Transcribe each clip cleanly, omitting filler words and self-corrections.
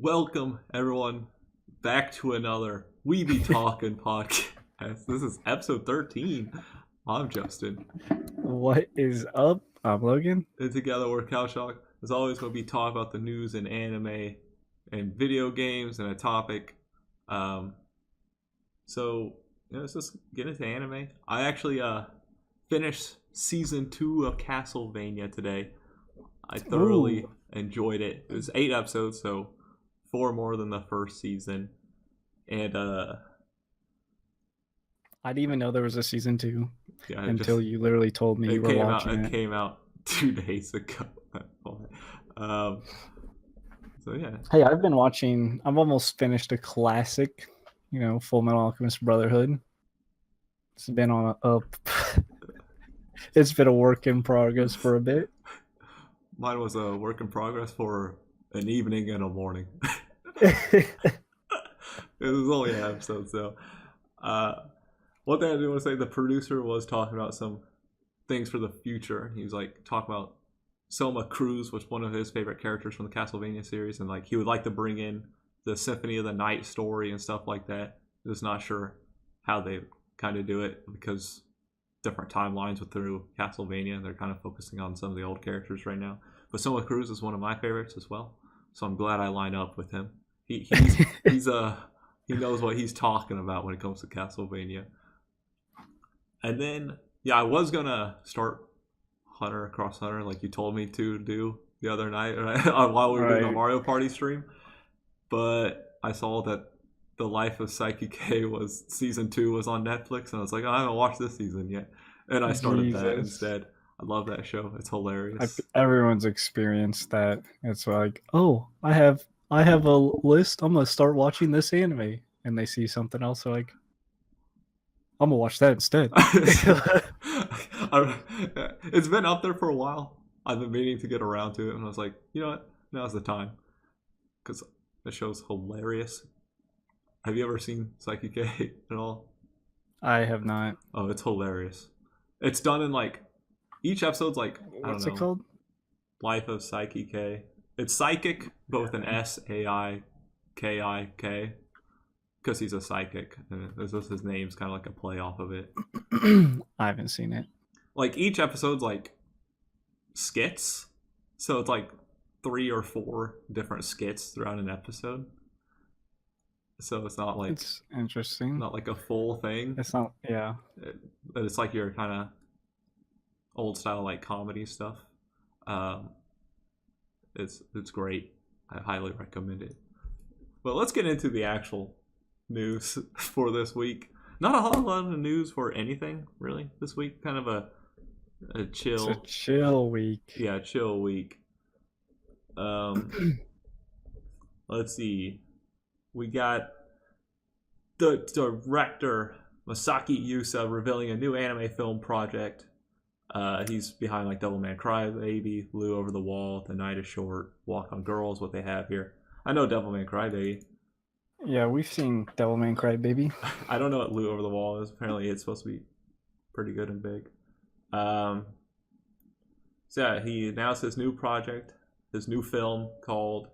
Welcome, everyone, back to another We Be Talking podcast. This is episode 13. I'm Justin. What is up? I'm Logan. And together we're Cowshock. As always, we'll be talking about the news in anime and video games and a topic. Let's just get into anime. I actually finished season 2 of Castlevania today. I thoroughly enjoyed it. It was 8 episodes, so 4 more than the first season. And I didn't even know there was a season 2 until you literally told me you were watching it. It came out 2 days ago. So yeah. Hey, I've almost finished a classic, Full Metal Alchemist Brotherhood. It's been on it's been a work in progress for a bit. Mine was a work in progress for an evening and a morning. It was only an episode, so one thing I do want to say, the producer was talking about some things for the future. He was like talking about Soma Cruz, which is one of his favorite characters from the Castlevania series, and like he would like to bring in the Symphony of the Night story and stuff like that. Just not sure how they kind of do it because different timelines through Castlevania. They're kind of focusing on some of the old characters right now. But Soma Cruz is one of my favorites as well, so I'm glad I line up with him. He knows what he's talking about when it comes to Castlevania. And then I was gonna start Hunter x Hunter like you told me to do the other night while we were doing the Mario Party stream, but I saw that The Life of Psyche K was season 2 was on Netflix, and I was like, I haven't watched this season yet, and I started that instead. I love that show. It's hilarious. Everyone's experienced that. It's like, I have a list. I'm gonna start watching this anime, and they see something else. They're like, I'm gonna watch that instead. It's been up there for a while. I've been meaning to get around to it, and I was like, you know what? Now's the time, because the show's hilarious. Have you ever seen Psyche K at all? I have not. Oh, it's hilarious. It's done in like each episode's like what's it called? Life of Psyche K. It's psychic, but with an SAIKIK, because he's a psychic. And his name's kind of like a play off of it. I haven't seen it. Like each episode's like skits, so it's like 3 or 4 different skits throughout an episode. So it's not like it's interesting. Not like a full thing. It's not, yeah. But it's like your kind of old style like comedy stuff. It's great. I highly recommend it. But let's get into the actual news for this week. Not a whole lot of news for anything really this week. Kind of a chill. It's a chill week. Yeah, chill week. Let's see. We got the director Masaaki Yuasa revealing a new anime film project. He's behind like Devilman Crybaby, Blue Over the Wall, The Night is Short, Walk on Girls, what they have here. I know Devilman Crybaby. Yeah, we've seen Devilman Crybaby. I don't know what Blue Over the Wall is. Apparently it's supposed to be pretty good and big. So yeah, he announced his new project, his new film called,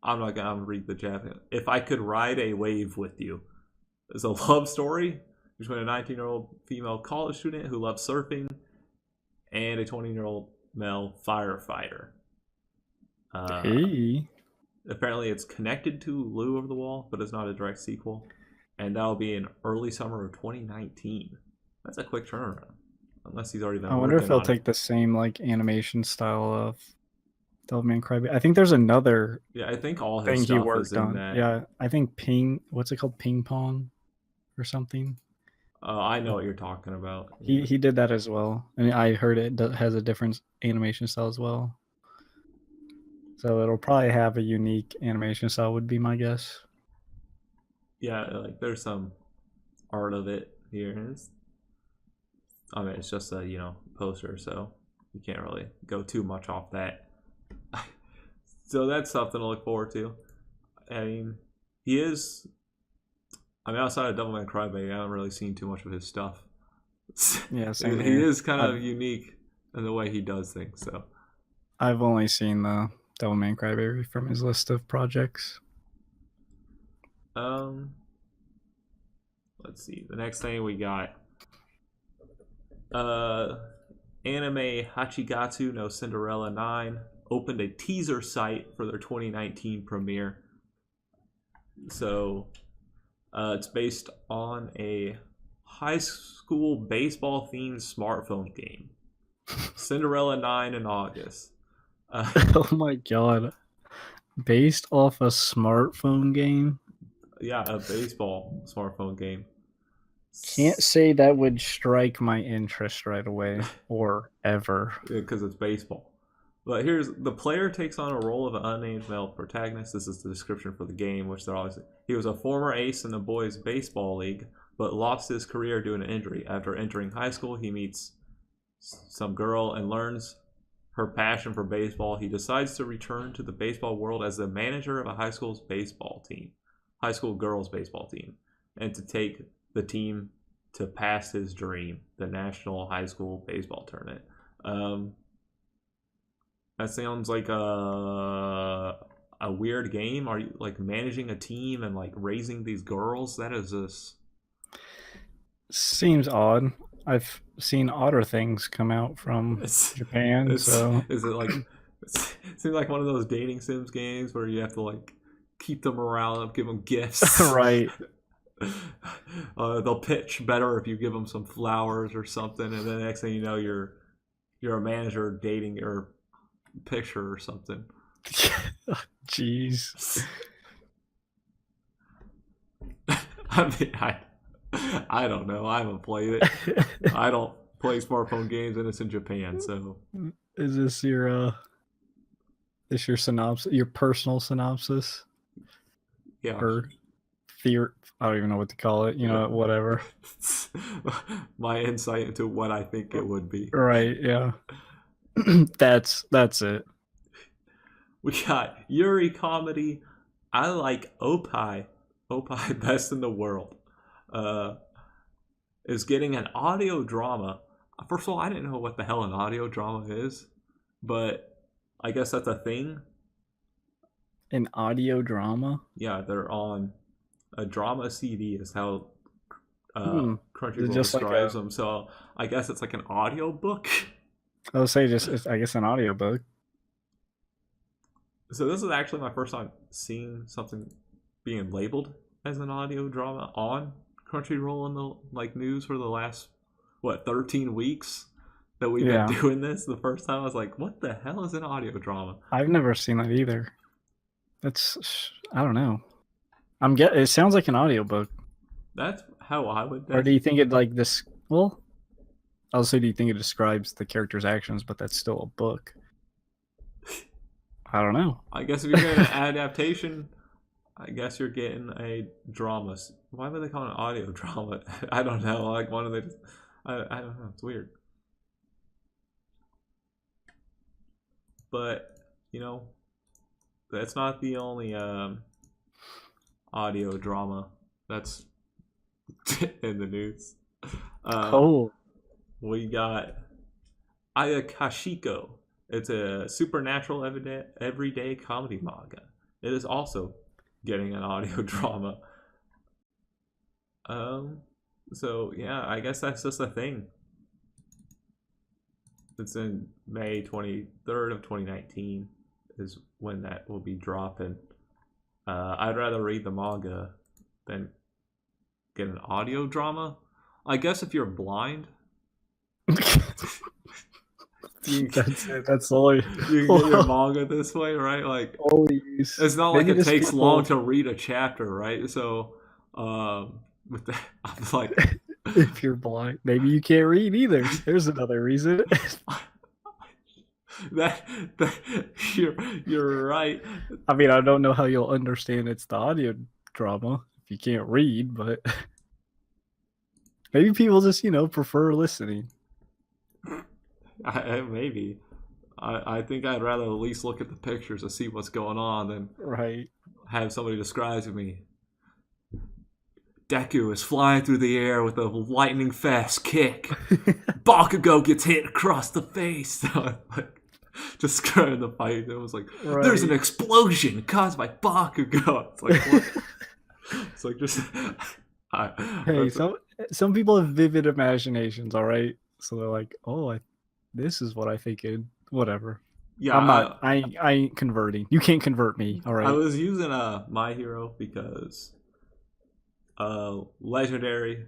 I'm not gonna read the Japanese. If I Could Ride a Wave with You. It's a love story between a 19-year-old female college student who loves surfing and a 20-year-old male firefighter. Hey. Apparently it's connected to Blue Over the Wall, but it's not a direct sequel. And that'll be in early summer of 2019. That's a quick turnaround. Unless he's already been working on it. I wonder if they'll take the same like animation style of Devilman Crybaby. I think there's another I think all his thing stuff he worked is in on. that. Yeah, I think what's it called? Ping Pong or something. I know what you're talking about. He did that as well. I mean, I heard it has a different animation style as well. So it'll probably have a unique animation style, would be my guess. Yeah, like there's some art of it here. It's just a poster, so you can't really go too much off that. So that's something to look forward to. I mean, outside of Devilman Crybaby, I haven't really seen too much of his stuff. Yeah, same he here. is kind of unique in the way he does things. So I've only seen the Devilman Crybaby from his list of projects. Let's see. The next thing we got, anime Hachigatsu no Cinderella 9 opened a teaser site for their 2019 premiere. So, it's based on a high school baseball themed smartphone game. Cinderella 9 in August. Oh my god. Based off a smartphone game? Yeah, a baseball smartphone game. Can't say that would strike my interest right away or ever. Because it's baseball. But here's the player takes on a role of an unnamed male protagonist. This is the description for the game, which they're always. He was a former ace in the boys' baseball league, but lost his career due to an injury. After entering high school, he meets some girl and learns her passion for baseball. He decides to return to the baseball world as the manager of a high school girls baseball team, and to take the team to pass his dream, the national high school baseball tournament. That sounds like a weird game. Are you like managing a team and like raising these girls? That is just seems odd. I've seen odder things come out from Japan. So is it like it seems like one of those dating sims games where you have to like keep them around up, give them gifts. Right. They'll pitch better if you give them some flowers or something, and then the next thing you know, you're a manager dating your picture or something. Jeez. I mean, I don't know. I haven't played it. I don't play smartphone games, and it's in Japan. So, is this your synopsis? Your personal synopsis? Yeah. Or theory? I don't even know what to call it. You know, whatever. My insight into what I think it would be. Right. Yeah. That's it. We got Yuri comedy. I like Oppai. Oppai, best in the world. Is getting an audio drama. First of all, I didn't know what the hell an audio drama is, but I guess that's a thing. An audio drama? Yeah, they're on a drama CD is how Crunchyroll describes them. So I guess it's like an audio book. I would say I guess an audio book. So this is actually my first time seeing something being labeled as an audio drama on Crunchyroll in the like news for the last 13 weeks that we've been doing this. The first time I was like, what the hell is an audio drama? I've never seen that either. I don't know. It sounds like an audiobook. That's how I would. Or do you think it like this? Well, also, do you think it describes the character's actions, but that's still a book? I don't know. I guess if you're getting an adaptation, I guess you're getting a drama. Why would they call it an audio drama? I don't know. Like, why do they just... I don't know. It's weird. But, you know, that's not the only audio drama that's in the news. We got Ayakashiko. It's a supernatural everyday comedy manga. It is also getting an audio drama. So yeah, I guess that's just a thing. It's in May 23rd of 2019 is when that will be dropping. I'd rather read the manga than get an audio drama. I guess if you're blind, that's it. That's all. You can get your manga this way, right? Like, it's not like it takes long to read a chapter, right? So, with that, I'm like, if you're blind, maybe you can't read either. There's another reason. that you're right. I mean, I don't know how you'll understand it's the audio drama if you can't read, but maybe people just prefer listening. Maybe. I think I'd rather at least look at the pictures to see what's going on than have somebody describe to me. Deku is flying through the air with a lightning fast kick. Bakugo gets hit across the face. just scaring the fight. It was like, Right. there's an explosion caused by Bakugo. It's like, what? It's like just. Hey, some people have vivid imaginations, all right? So they're like, oh, this is what I think it. Whatever. yeah, I'm not. I ain't converting. You can't convert me. All I right. was using My Hero because Legendary,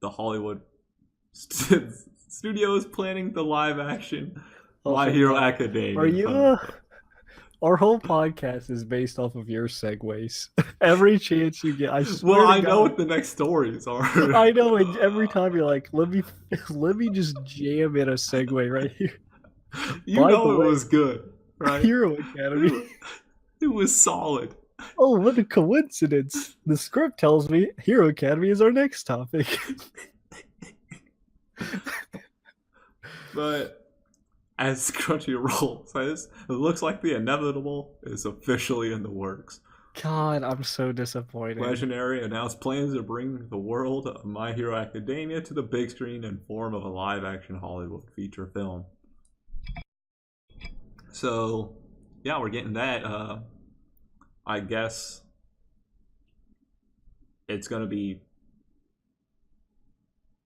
the Hollywood studio is planning the live action My Hero Academia. Are you? Our whole podcast is based off of your segues. Every chance you get, I swear. Well, I to know God, what the next stories are. I know, and every time you're like, let me just jam in a segue right here. You By know the it way, was good, right? Hero Academy. It was solid. Oh, what a coincidence! The script tells me Hero Academy is our next topic. But as Crunchyroll says, it looks like the inevitable is officially in the works. God, I'm so disappointed. Legendary announced plans to bring the world of My Hero Academia to the big screen in form of a live-action Hollywood feature film. So, yeah, we're getting that. I guess it's going to be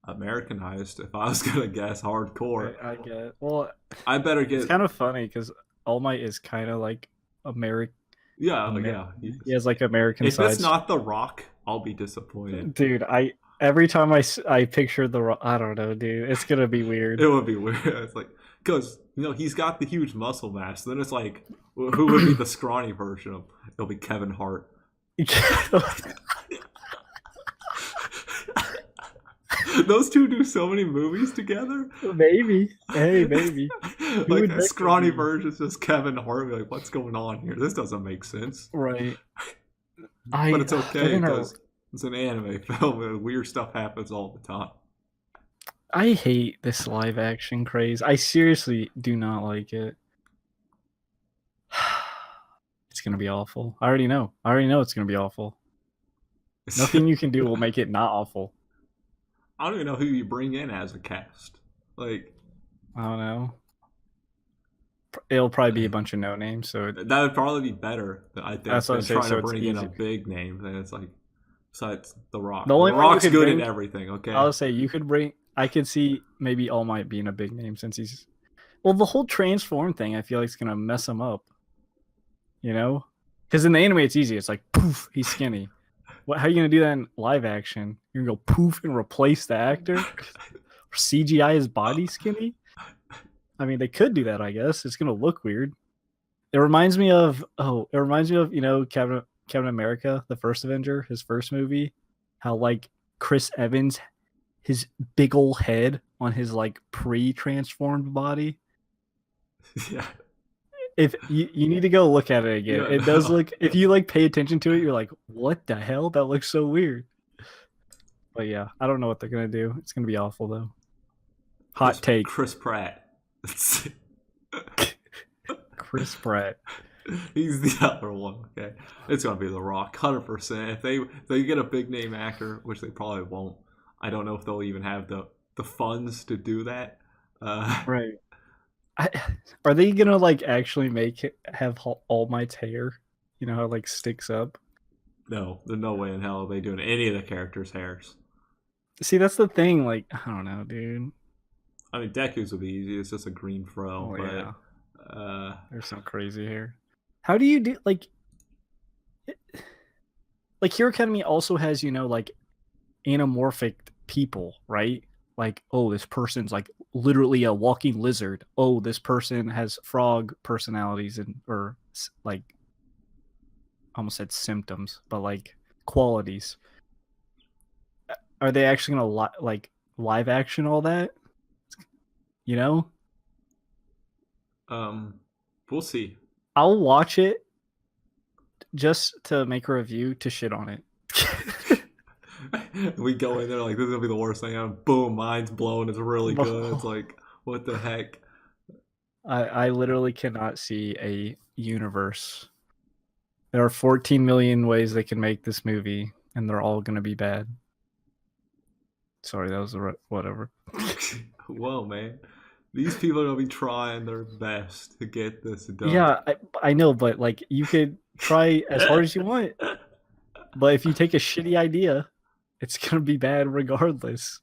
Americanized, if I was going to guess, hardcore. I get. Well, I better get. It's kind of funny because All Might is kind of like American. Yeah, yeah. He has like American If sides. it's not The Rock, I'll be disappointed. Dude, every time I picture The Rock, I don't know, dude. It's gonna be weird. It would be weird. It's like, because, he's got the huge muscle mass. Then it's like, who would be the scrawny version of him? It'll be Kevin Hart. Those two do so many movies together. Maybe. Hey, maybe. Like a scrawny version is just Kevin Hart. Like, what's going on here? This doesn't make sense. Right. But it's okay because it's an anime film and weird stuff happens all the time. I hate this live action craze. I seriously do not like it. It's gonna be awful. I already know it's gonna be awful. Nothing you can do will make it not awful. I don't even know who you bring in as a cast. Like, I don't know. It'll probably be a bunch of no names. So that would probably be better. I think that's what I'm saying. Trying to bring in a big name. Then it's like, besides The Rock. The Rock's good at everything. Okay. I'll say you could bring. I could see maybe All Might being a big name since he's. Well, the whole transform thing, I feel like it's gonna mess him up. Because in the anime it's easy. It's like poof, he's skinny. How are you gonna do that in live action? You're gonna go poof and replace the actor, or CGI his body skinny? I mean, they could do that. I guess it's gonna look weird. It reminds me of Captain America, the first Avenger, his first movie. How like Chris Evans, his big old head on his like pre-transformed body. Yeah. If you need to go look at it again, it does look. If you like pay attention to it, you're like, "What the hell? That looks so weird." But yeah, I don't know what they're gonna do. It's gonna be awful though. Hot take. Chris Pratt. Chris Pratt. He's the other one. Okay, it's gonna be The Rock, 100%. If they get a big name actor, which they probably won't, I don't know if they'll even have the funds to do that. Right. Are they gonna like actually have All Might's hair? You know how it like sticks up? No, there's no way in hell are they doing any of the characters' hairs. See, that's the thing. Like, I don't know, dude. I mean, Deku's would be easy. It's just a green fro. Yeah. There's some crazy hair. How do you do like Hero Academy also has like anamorphic people, right? Like, oh, this person's like literally a walking lizard. Oh, this person has frog personalities or like, I almost said symptoms, but like qualities. Are they actually gonna live action all that? We'll see. I'll watch it just to make a review to shit on it. We go in there like, this is gonna be the worst thing. And boom, mind's blown. It's really good. It's like, what the heck? I literally cannot see a universe. There are 14 million ways they can make this movie, and they're all gonna be bad. Sorry, that was whatever. Whoa, man. These people are gonna be trying their best to get this done. Yeah, I know, but like you could try as hard as you want, but if you take a shitty idea, it's gonna be bad regardless.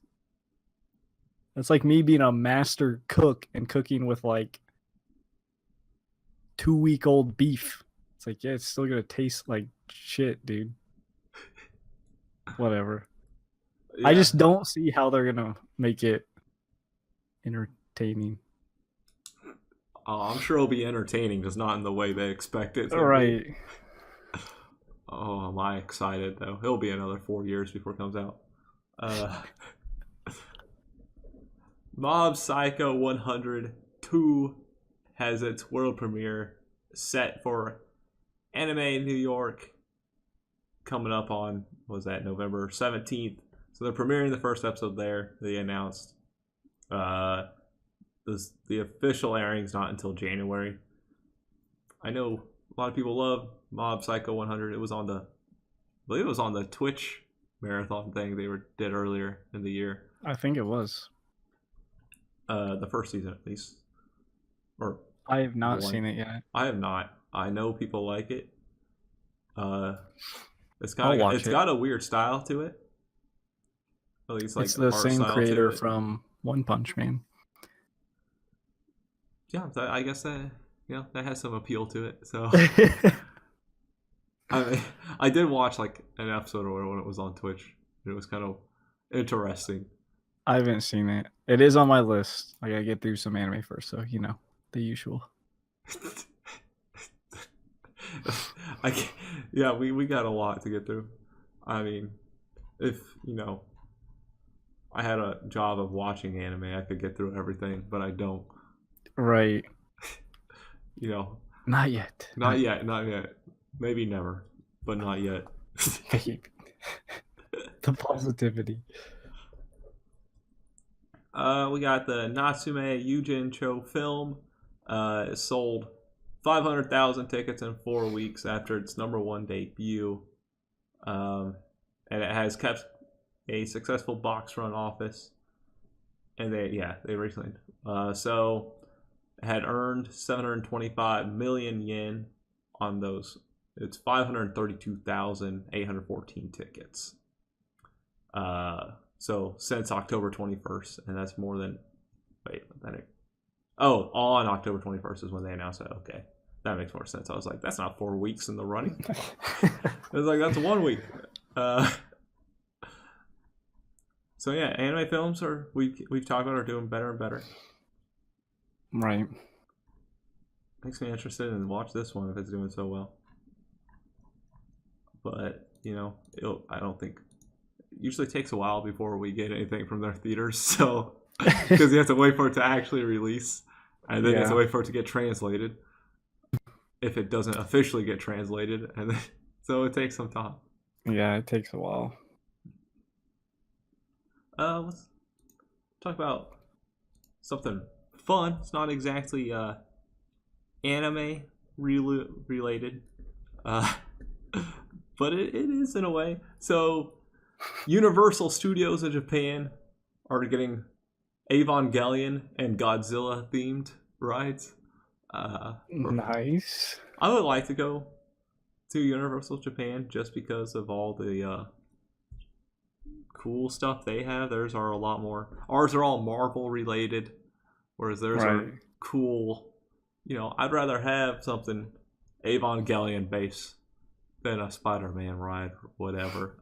That's like me being a master cook and cooking with like 2-week-old beef. It's like, yeah, it's still gonna taste like shit, dude. Whatever. I just don't see how they're gonna make it entertaining. I'm sure it'll be entertaining, just not in the way they expect it to Right. be. Oh, am I excited though? It'll be another 4 years before it comes out. Mob Psycho 102 has its world premiere set for Anime New York coming up on, what was that, November 17th. So they're premiering the first episode there, they announced. The official airing's not until January. I know a lot of people love Mob Psycho 100. It was on the, I believe it was on the Twitch marathon thing they did earlier in the year. I think it was. The first season at least. Or I have not seen it yet. I have not. I know people like it. It's got a weird style to it. At least like it's the same creator from One Punch Man. Yeah, I guess that that has some appeal to it. So I did watch like an episode or whatever when it was on Twitch. It was kind of interesting. I haven't seen it. It is on my list. I gotta get through some anime first, so the usual. We got a lot to get through. I mean, if I had a job of watching anime, I could get through everything, but I don't. Right. Not yet. Not yet. Maybe never, but not yet. The positivity. We got the Natsume Yujin-Cho film. It sold 500,000 tickets in 4 weeks after its #1 debut. And it has kept a successful box run office. And they recently. So it had earned 725 million yen on those. It's 532,814 tickets. So since October 21st, and that's more than. On October 21st is when they announced it. Okay, that makes more sense. I was like, that's not 4 weeks in the running. I was like, that's 1 week. So yeah, anime films we've talked about are doing better and better. Right. Makes me interested in watch this one if it's doing so well. But I don't think. It usually takes a while before we get anything from their theaters, so because you have to wait for it to actually release, and then you have to wait for it to get translated. If it doesn't officially get translated, and then, so it takes some time. Yeah, it takes a while. Let's talk about something fun. It's not exactly anime related, but it is in a way. So Universal Studios in Japan are getting Evangelion and Godzilla themed rides. Nice. I would like to go to Universal Japan just because of all the cool stuff they have. Theirs are a lot more. Ours are all Marvel related, whereas theirs are cool. I'd rather have something Evangelion based than a Spider-Man ride or whatever.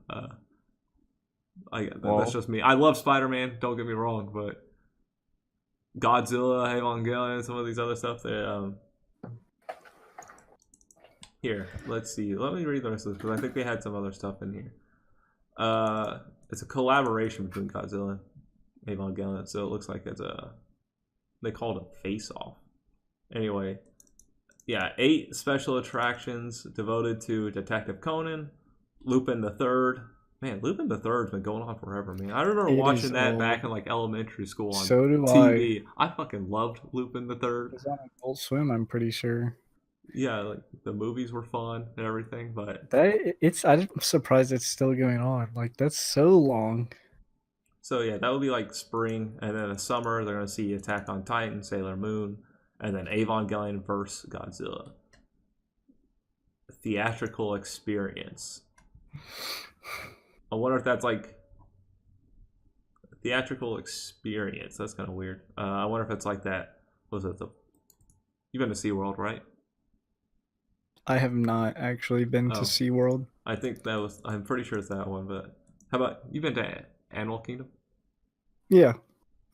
That's just me. I love Spider-Man, don't get me wrong, but Godzilla, Evangelion, some of these other stuff. Here, let's see. Let me read the rest of this because I think they had some other stuff in here. It's a collaboration between Godzilla and Evangelion, so it looks like they called it face-off. Anyway, 8 special attractions devoted to Detective Conan, Lupin the Third. Man, Lupin the Third's been going on forever, man. I remember watching that back in like elementary school on TV. I fucking loved Lupin the Third. It was on Adult Swim, I'm pretty sure. Yeah, like the movies were fun and everything, but I'm surprised it's still going on. Like that's so long. So yeah, that would be like spring, and then in the summer they're gonna see Attack on Titan, Sailor Moon, and then Evangelion vs. Godzilla. Theatrical experience. I wonder if that's like theatrical experience. That's kind of weird. I wonder if it's like that. Was it the? You've been to SeaWorld, right? I have not actually been to Oh. SeaWorld. I think that was. I'm pretty sure it's that one. But how about you've been to Animal Kingdom? Yeah,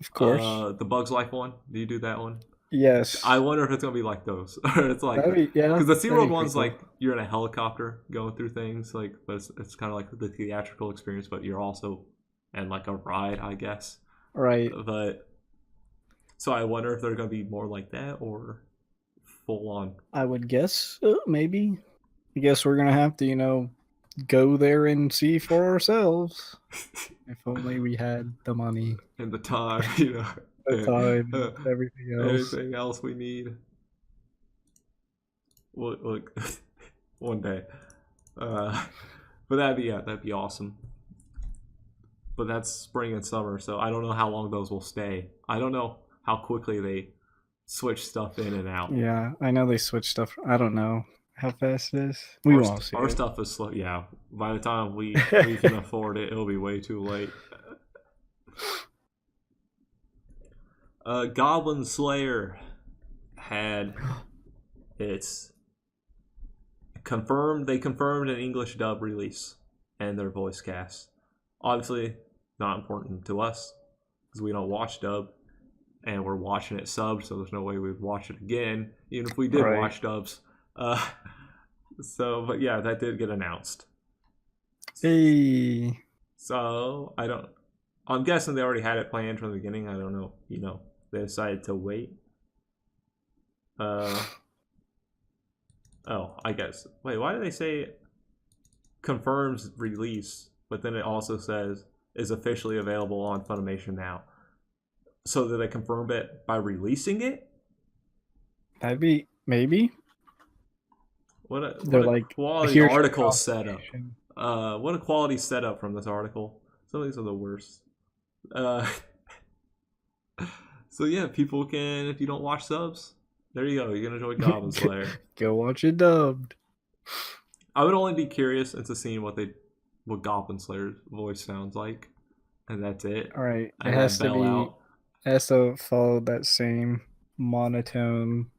of course. The Bugs Life one. Do you do that one? Yes. I wonder if it's gonna be like those, or it's like Yeah. because the that'd SeaWorld be one's pretty like you're in a helicopter going through things, like, but it's kind of like the theatrical experience, but you're also in like a ride, I guess. cool. Right. But so I wonder if they're gonna be more like that or full on. I would guess maybe. I guess we're gonna have to, go there and see for ourselves. If only we had the money, In the time, the time, and everything else. everything else we need. Look, one day. But that'd be awesome. But that's spring and summer, so I don't know how long those will stay. I don't know how quickly they switch stuff in and out. Yeah, I know they switch stuff. I don't know how fast it is. We won't see Our it. stuff is slow. Yeah, by the time we can afford it, it'll be way too late. Goblin Slayer had its confirmed. They confirmed an English dub release and their voice cast. Obviously, not important to us because we don't watch dub, and we're watching it subbed, so there's no way we'd watch it again, even if we did Right. watch dubs. But yeah, that did get announced. Hey, So I'm guessing they already had it planned from the beginning. I don't know. They decided to wait. Oh, I guess. Wait, why do they say confirms release, but then it also says is officially available on Funimation now? So did they confirm it by releasing it? that'd be maybe. What a They're like, quality here's your article setup. confirmation. What a quality setup from this article. Some of these are the worst. So yeah, people can, if you don't watch subs, there you go. You can enjoy Goblin Slayer. Go watch it dubbed. I would only be curious into seeing what Goblin Slayer's voice sounds like, and that's it. All right, And it has to then be. out. It has to follow that same monotone,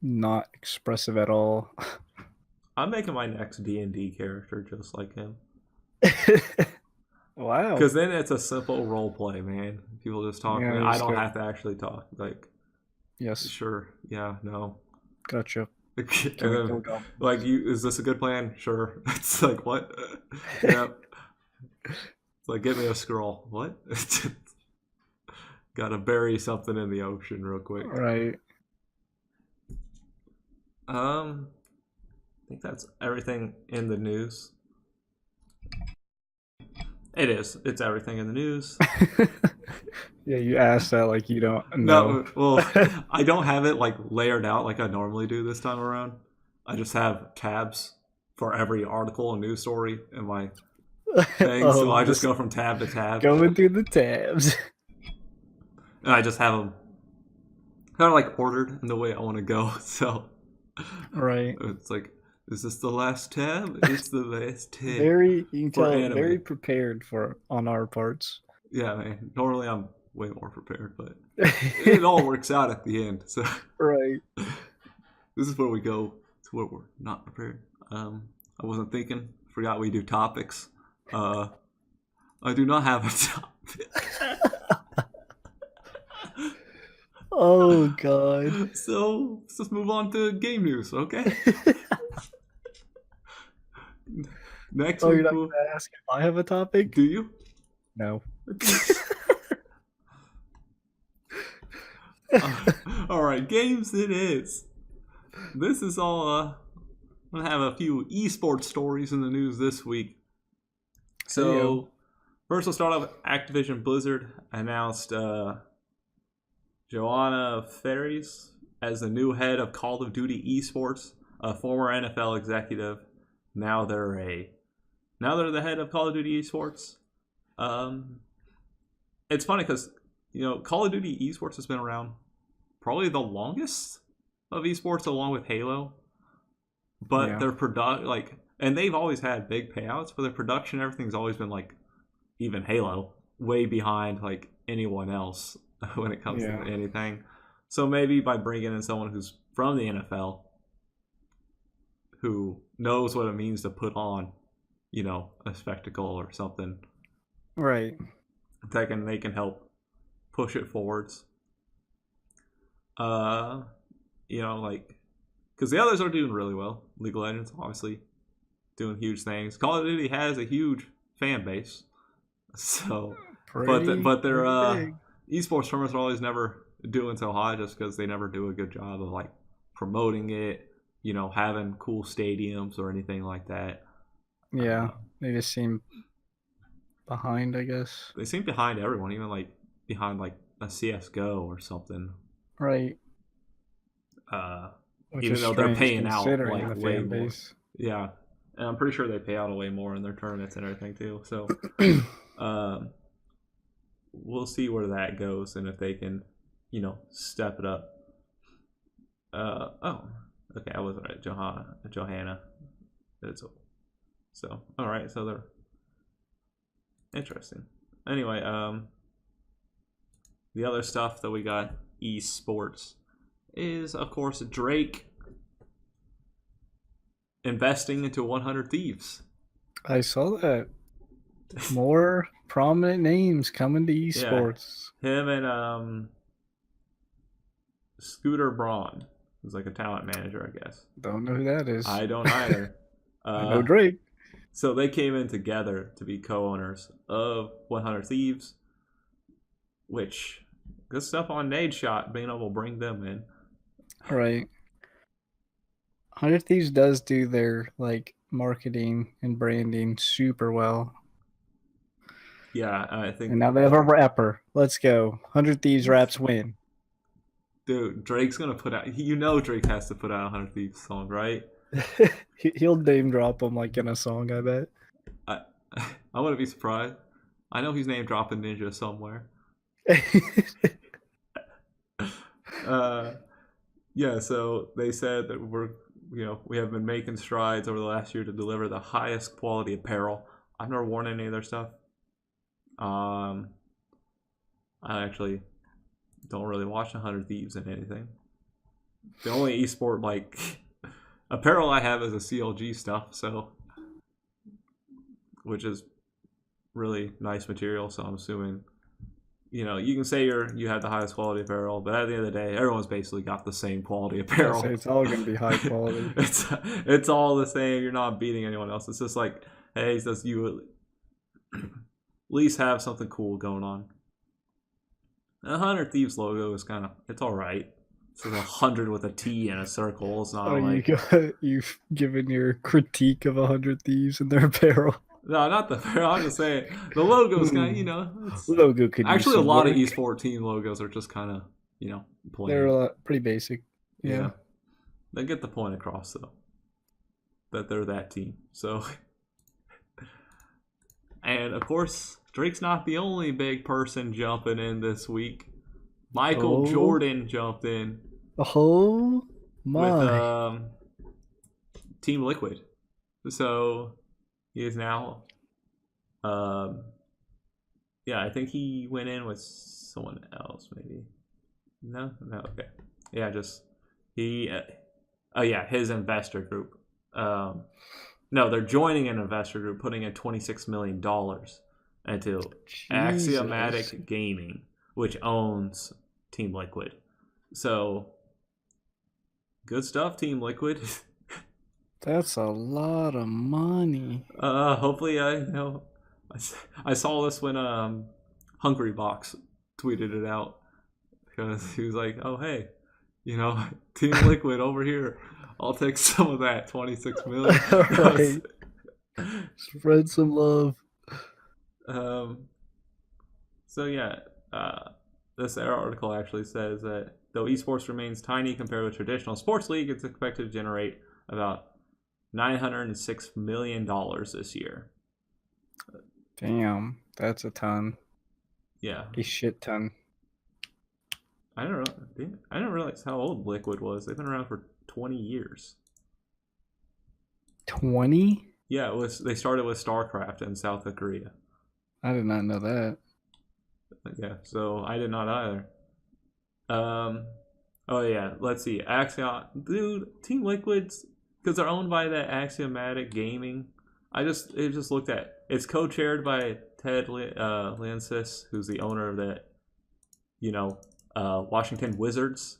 not expressive at all. I'm making my next D&D character just like him. Wow. Because then it's a simple role play, man. People just talk. Yeah, I just don't go- have to actually talk. Like, Yes, sure, yeah, no. gotcha. And Can we then, go Goblin? like, is this a good plan? Sure. It's like, what? Yep. It's like, get me a scroll. What? Gotta bury something in the ocean real quick. Right. I think that's everything in the news. It is. It's everything in the news. Yeah, you asked that like you don't No, know. well, I don't have it like layered out like I normally do this time around. I just have tabs for every article and news story in my thing, so I just go from tab to tab. going through the tabs. And I just have them kind of like ordered in the way I want to go. So Right. it's like, is this the last tab? It's the last tab. You can For tell, anime. very prepared on our parts. Yeah, man. Normally I'm way more prepared, but it all works out at the end. So Right. this is where we go to where we're not prepared. I wasn't thinking. Forgot we do topics. I do not have a topic. Oh God. So let's just move on to game news, okay? Next Oh, week, you're not gonna ask if I have a topic? do you? No. All right, games it is. This is all. I'm gonna have a few esports stories in the news this week. So Heyo. first, we'll start off with Activision Blizzard announced Joanna Ferries as the new head of Call of Duty Esports, a former NFL executive. Now they're the head of Call of Duty Esports. It's funny because Call of Duty Esports has been around probably the longest of esports, along with Halo. But their and they've always had big payouts, but their production, everything's always been like, even Halo, way behind like anyone else when it comes to anything. So maybe by bringing in someone who's from the NFL, who knows what it means to put on, a spectacle or something, right? They can help push it forwards. Because the others are doing really well. League of Legends, obviously, doing huge things. Call of Duty has a huge fan base, so but their esports tournaments are always never doing so hot just because they never do a good job of like promoting it, having cool stadiums or anything like that. Yeah, they just seem behind, I guess. They seem behind everyone, even like behind like a CS:GO or something. Right. Even though they're paying out like the way fan more. base. Yeah. And I'm pretty sure they pay out way more in their tournaments and everything too. So we'll see where that goes and if they can, step it up. Okay, I wasn't right. Johanna. So all right, so they're interesting. Anyway, the other stuff that we got esports is, of course, Drake investing into 100 Thieves. I saw that. More prominent names coming to esports. Yeah. Him and Scooter Braun, who's like a talent manager, I guess. Don't know who that is. I don't either. I know Drake. So they came in together to be co-owners of 100 Thieves, which, good stuff on Nadeshot, being able to bring them in. Right. 100 Thieves does do their like marketing and branding super well. Yeah, I think. And now they have a rapper. Let's go. 100 Thieves raps win. Dude, Drake's gonna put out. Drake has to put out a 100 Thieves song, right? He'll name drop them like in a song, I bet. I wouldn't be surprised. I know he's name dropping Ninja somewhere. Yeah, so they said that we have been making strides over the last year to deliver the highest quality apparel. I've never worn any of their stuff. I actually don't really watch 100 Thieves in anything. The only esport like apparel I have is a CLG stuff, so which is really nice material. So I'm assuming you can say you have the highest quality apparel, but at the end of the day, everyone's basically got the same quality apparel. It's all gonna be high quality. it's all the same. You're not beating anyone else. It's just like, hey, does you at least have something cool going on? The 100 Thieves logo is it's all right. It's like 100 with a T and a circle. It's not you've given your critique of 100 Thieves and their apparel. No, not the apparel. I'm just saying the logo's logo could actually a lot of eSport team logos are just plain. They're pretty basic. Yeah. They get the point across though that they're that team. So, and of course, Drake's not the only big person jumping in this week. Michael Jordan jumped in. Oh my! With Team Liquid. So he is now. I think he went in with someone else, maybe. No, okay. Yeah, just he. His investor group. No, they're joining an investor group, putting in $26 million into Axiomatic Gaming, which owns Team Liquid. So, good stuff, Team Liquid. That's a lot of money. Hopefully, I saw this when Hungrybox tweeted it out because he was like, "Oh hey, Team Liquid over here. I'll take some of that 26 million." Right. Spread some love. This article actually says that though esports remains tiny compared with traditional sports league, it's expected to generate about $906 million this year. Damn, that's a ton. Yeah, A shit ton. I don't know. I didn't realize how old Liquid was. They've been around for 20 years. 20? Yeah, it was. They started with StarCraft in South Korea. I did not know that. Yeah, so I did not either. Oh yeah, let's see. Axiom, dude, Team Liquid's because they're owned by that Axiomatic Gaming. It just looked at. It's co-chaired by Ted Lansis, who's the owner of that, Washington Wizards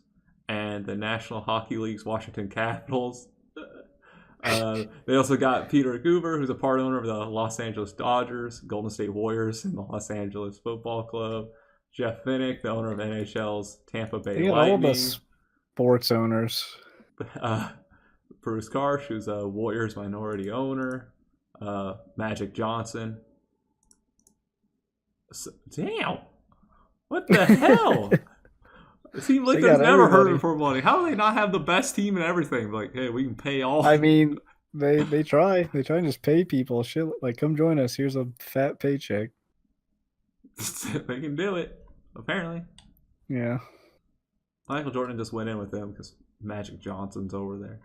and the National Hockey League's Washington Capitals. They also got Peter Guber, who's a part owner of the Los Angeles Dodgers, Golden State Warriors, and the Los Angeles Football Club. Jeff Finnick, the owner of NHL's Tampa Bay They got Lightning. all the sports owners. Bruce Karsh, who's a Warriors minority owner. Magic Johnson. Damn! What the hell? It seems like there's never hurting for money. How do they not have the best team and everything? Like, hey, we can pay all. I mean, they try. They try and just pay people. Shit, like, come join us. Here's a fat paycheck. They can do it, apparently. Yeah. Michael Jordan just went in with them because Magic Johnson's over there.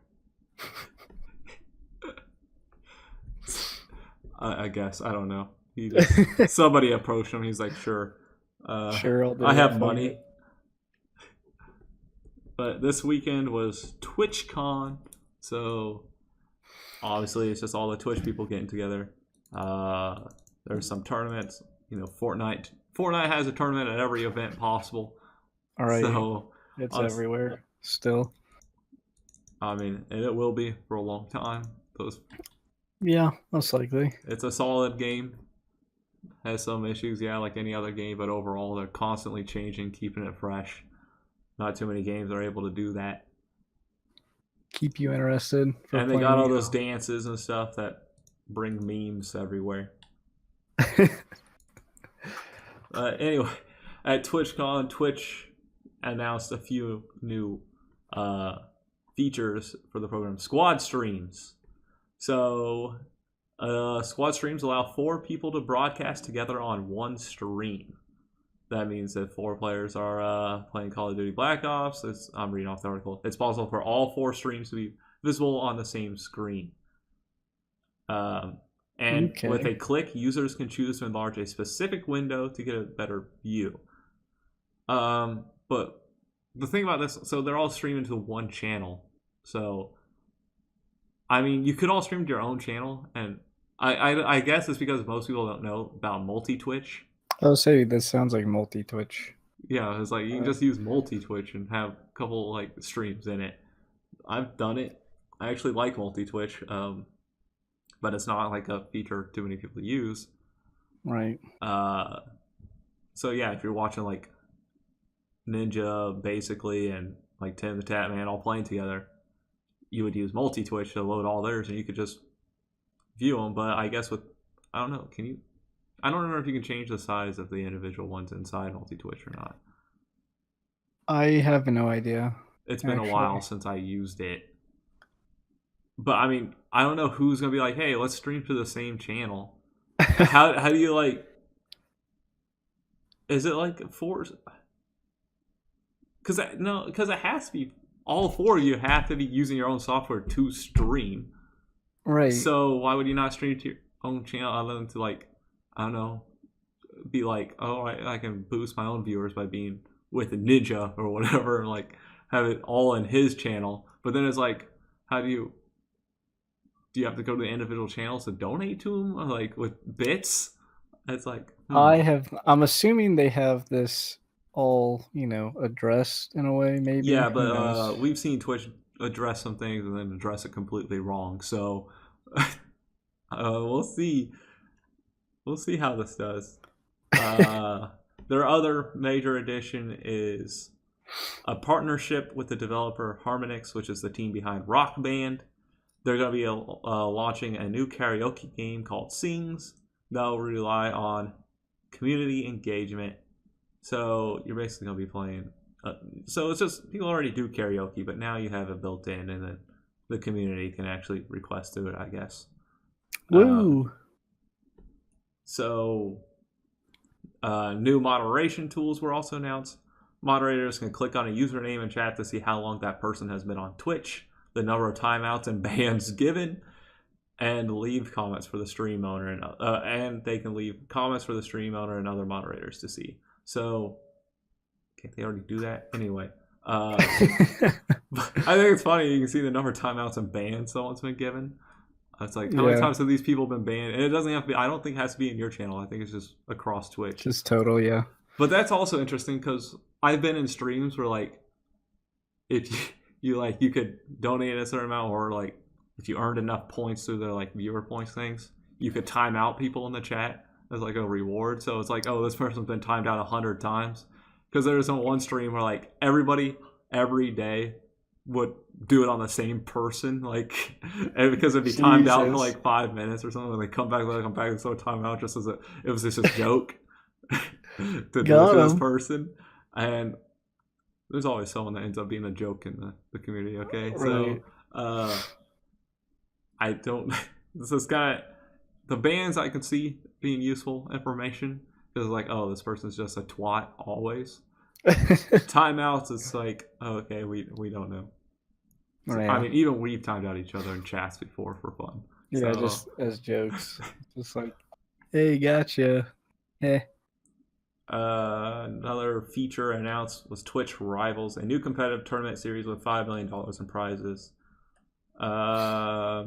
I guess. I don't know. Somebody approached him. He's like, sure. Sure, I have money. But this weekend was TwitchCon. So, obviously, it's just all the Twitch people getting together. There's some tournaments. Fortnite has a tournament at every event possible. All right. So it's everywhere still. I mean, and it will be for a long time. Yeah, most likely. It's a solid game. Has some issues, yeah, like any other game, but overall they're constantly changing, keeping it fresh. Not too many games are able to do that. Keep you interested. And they got all those dances and stuff that bring memes everywhere. Anyway, at TwitchCon, Twitch announced a few new features for the program. Squad streams. So, squad streams allow 4 people to broadcast together on one stream. That means that 4 players are playing Call of Duty Black Ops. I'm reading off the article. It's possible for all 4 streams to be visible on the same screen. With a click, users can choose to enlarge a specific window to get a better view. But the thing about this, so they're all streaming to one channel. So, I mean, you could all stream to your own channel, and I guess it's because most people don't know about multi-Twitch. I would say this sounds like multi-Twitch. Yeah, it's like you can just use multi-Twitch and have a couple like streams in it. I've done it. I actually like multi-Twitch, but it's not like a feature too many people use. Right. So yeah, if you're watching like Ninja basically and like Tim the Tap Man all playing together, you would use multi-Twitch to load all theirs, and you could just view them. But I guess I don't know, can you? I don't remember if you can change the size of the individual ones inside multi-Twitch or not. I have no idea. It's been a while since I used it. But I mean, I don't know who's gonna be like, hey, let's stream to the same channel. How do you like? Is it like 4? Because it has to be all 4 of you have to be using your own software to stream. Right. So why would you not stream to your own channel other than to like, I don't know, be like, oh, I can boost my own viewers by being with a Ninja or whatever, and like have it all in his channel. But then it's like, how do you have to go to the individual channels to donate to them, or like with bits? It's like I'm assuming they have this all addressed in a way, maybe. Yeah, but we've seen Twitch address some things and then address it completely wrong. So we'll see. We'll see how this does. Their other major addition is a partnership with the developer Harmonix, which is the team behind Rock Band. They're going to be launching a new karaoke game called Sings that will rely on community engagement. So you're basically going to be playing. So it's just, people already do karaoke, but now you have it built in, and then the community can actually request to it, I guess. Woo! So, new moderation tools were also announced. Moderators can click on a username in chat to see how long that person has been on Twitch, the number of timeouts and bans given, and leave comments for the stream owner, and they can leave comments for the stream owner and other moderators to see. So, can't they already do that? Anyway, I think it's funny. You can see the number of timeouts and bans someone's been given. It's like, how many times have these people been banned? And it doesn't have to be, I don't think it has to be in your channel. I think it's just across Twitch. Just total, yeah. But that's also interesting because I've been in streams where, like, if you could donate a certain amount, or like if you earned enough points through the like viewer points things, you could time out people in the chat as like a reward. So it's like, oh, this person's been timed out 100 times. Because there was one stream where like everybody every day would do it on the same person, like, and because it'd be timed out for like 5 minutes or something, and they come back, and so time out just as it was just a joke to do it to this person. And there's always someone that ends up being a joke in the community. Okay, right. So I don't. This is kind of the bans I can see being useful information, because like, oh, this person's just a twat always. Timeouts, it's like, oh, okay, we don't know. So, I mean, even we've timed out each other in chats before for fun. Yeah, so, just as jokes. Just like, hey, gotcha. Hey. Another feature announced was Twitch Rivals, a new competitive tournament series with $5 million in prizes. What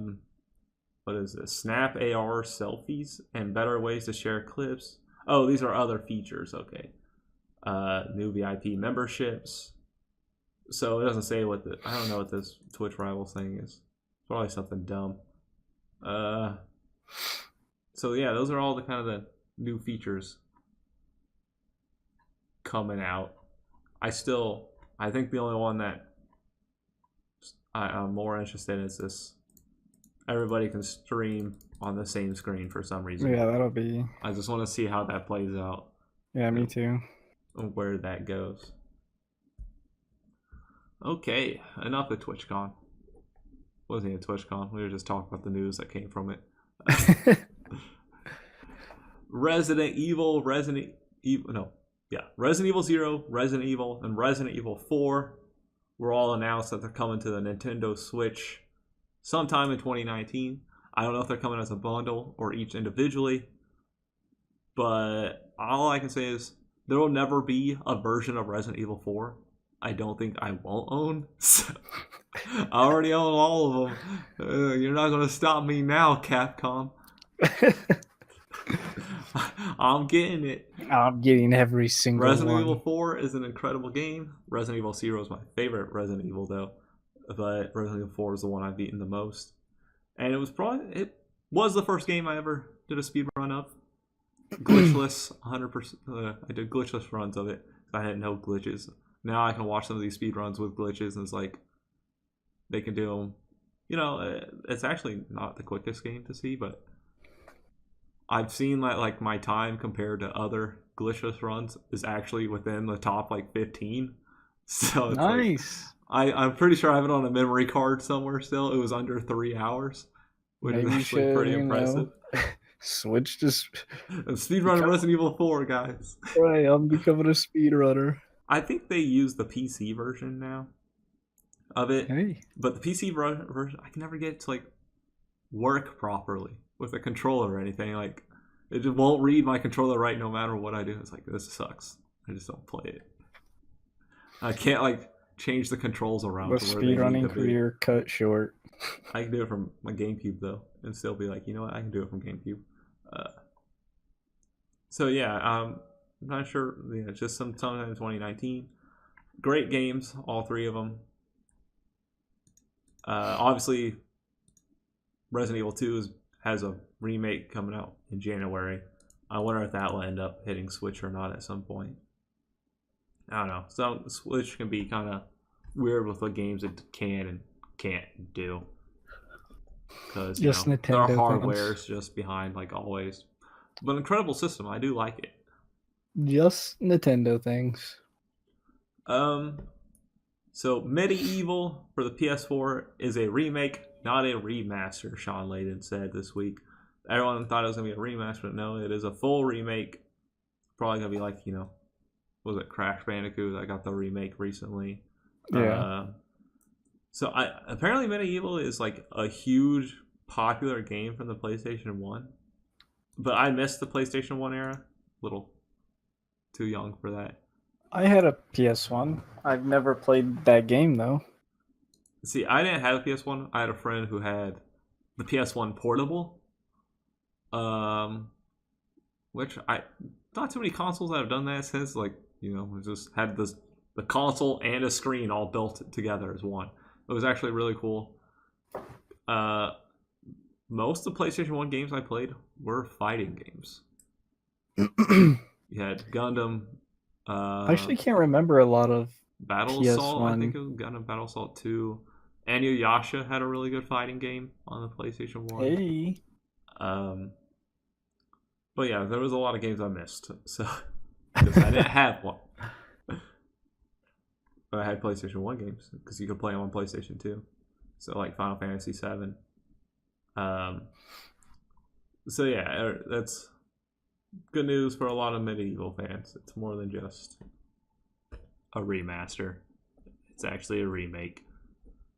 is this? Snap AR selfies and better ways to share clips. Oh, these are other features. Okay. New VIP memberships. So it doesn't say what I don't know what this Twitch Rivals thing is. Probably something dumb. So yeah, those are all the kind of the new features coming out. I think the only one that I'm more interested in is this. Everybody can stream on the same screen for some reason. Yeah, that'll be. I just want to see how that plays out. Yeah, me too. Where that goes. Okay, enough of TwitchCon. Wasn't even TwitchCon. We were just talking about the news that came from it. Resident Evil 0, Resident Evil, and Resident Evil 4 were all announced that they're coming to the Nintendo Switch sometime in 2019. I don't know if they're coming as a bundle or each individually, but all I can say is there will never be a version of Resident Evil 4 I don't think I won't own. So, I already own all of them. You're not going to stop me now, Capcom. I'm getting it. I'm getting every single Resident one. Evil 4 is an incredible game. Resident Evil 0 is my favorite Resident Evil, though. But Resident Evil 4 is the one I've beaten the most. And it was the first game I ever did a speed run of. Glitchless, 100%. I did glitchless runs of it. I had no glitches. Now I can watch some of these speed runs with glitches, and it's like they can do them. You know, it's actually not the quickest game to see, but I've seen that like my time compared to other glitchless runs is actually within the top like 15. So it's nice. Like, I'm pretty sure I have it on a memory card somewhere still. It was under 3 hours, which is actually pretty impressive. Switch to speedrunner Resident Evil 4, guys. Right, I'm becoming a speedrunner. I think they use the PC version now of it, but the PC version I can never get it to like work properly with a controller or anything. Like it just won't read my controller right no matter what I do. It's like, this sucks. I just don't play it. I can't like change the controls around. The speedrunning career cut short. I can do it from my GameCube though, and still be like, you know what, I can do it from GameCube. So yeah, I'm not sure. Yeah, just sometime in 2019. Great games, all three of them. Obviously, Resident Evil 2 has a remake coming out in January. I wonder if that will end up hitting Switch or not at some point. I don't know. So Switch can be kind of weird with what games it can and can't do, because you know, their hardware is just behind like always. But incredible system. I do like it. Just Nintendo things. So MediEvil for the PS4 is a remake, not a remaster, Sean Layden said this week. everyone thought it was gonna be a remaster, but no, it is a full remake. Probably gonna be like, was it Crash Bandicoot that got the remake recently? Yeah. So apparently MediEvil is like a huge popular game from the PlayStation 1. But I missed the PlayStation 1 era. A little too young for that. I had a PS1. I've never played that game though. See, I didn't have a PS1. I had a friend who had the PS1 portable. Which not too many consoles that have done that since, like, just had the console and a screen all built together as one. It was actually really cool. Most of the PlayStation 1 games I played were fighting games. You had Gundam. I actually can't remember a lot of Battle PS1. Assault, I think it was Gundam Battle Assault 2. And Yuasa had a really good fighting game on the PlayStation 1. Hey. But yeah, there was a lot of games I missed. So, because I didn't have one. But I had PlayStation 1 games, because you could play them on PlayStation 2. So, like Final Fantasy 7. So yeah, that's good news for a lot of MediEvil fans. It's more than just a remaster. It's actually a remake.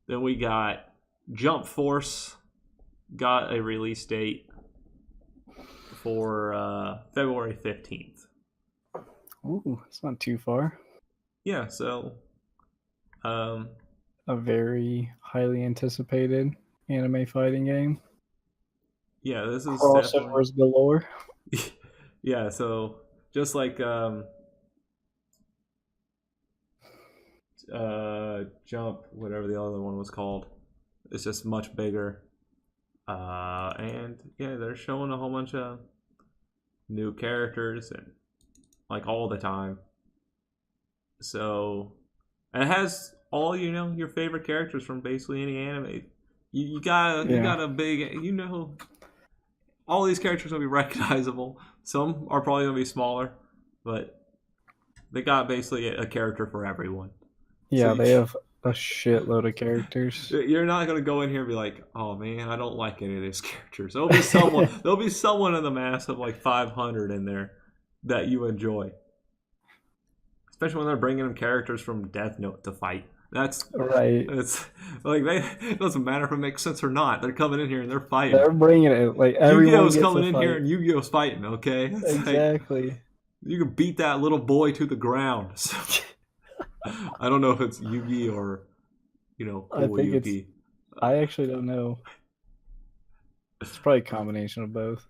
Then we got Jump Force, got a release date for February 15th. Ooh, it's not too far. Yeah, so a very highly anticipated anime fighting game. Yeah, this is crossovers galore. Yeah, so just like Jump, whatever the other one was called, it's just much bigger. And yeah, they're showing a whole bunch of new characters and like all the time. So, and it has all your favorite characters from basically any anime. You got a big all these characters will be recognizable. Some are probably gonna be smaller, but they got basically a character for everyone. Yeah, so they have a shitload of characters. You're not gonna go in here and be like, "Oh man, I don't like any of these characters." There'll be someone. There'll be someone in the mass of like 500 in there that you enjoy. Especially when they're bringing in characters from Death Note to fight. That's right. It's like it doesn't matter if it makes sense or not. They're coming in here and they're fighting. They're bringing it like everyone. Yu-Gi-Oh's coming in here and Yu-Gi-Oh's fighting. Okay, it's exactly. Like, you can beat that little boy to the ground. So, I don't know if it's Yu-Gi or cool I think Yu-Gi. I actually don't know. It's probably a combination of both.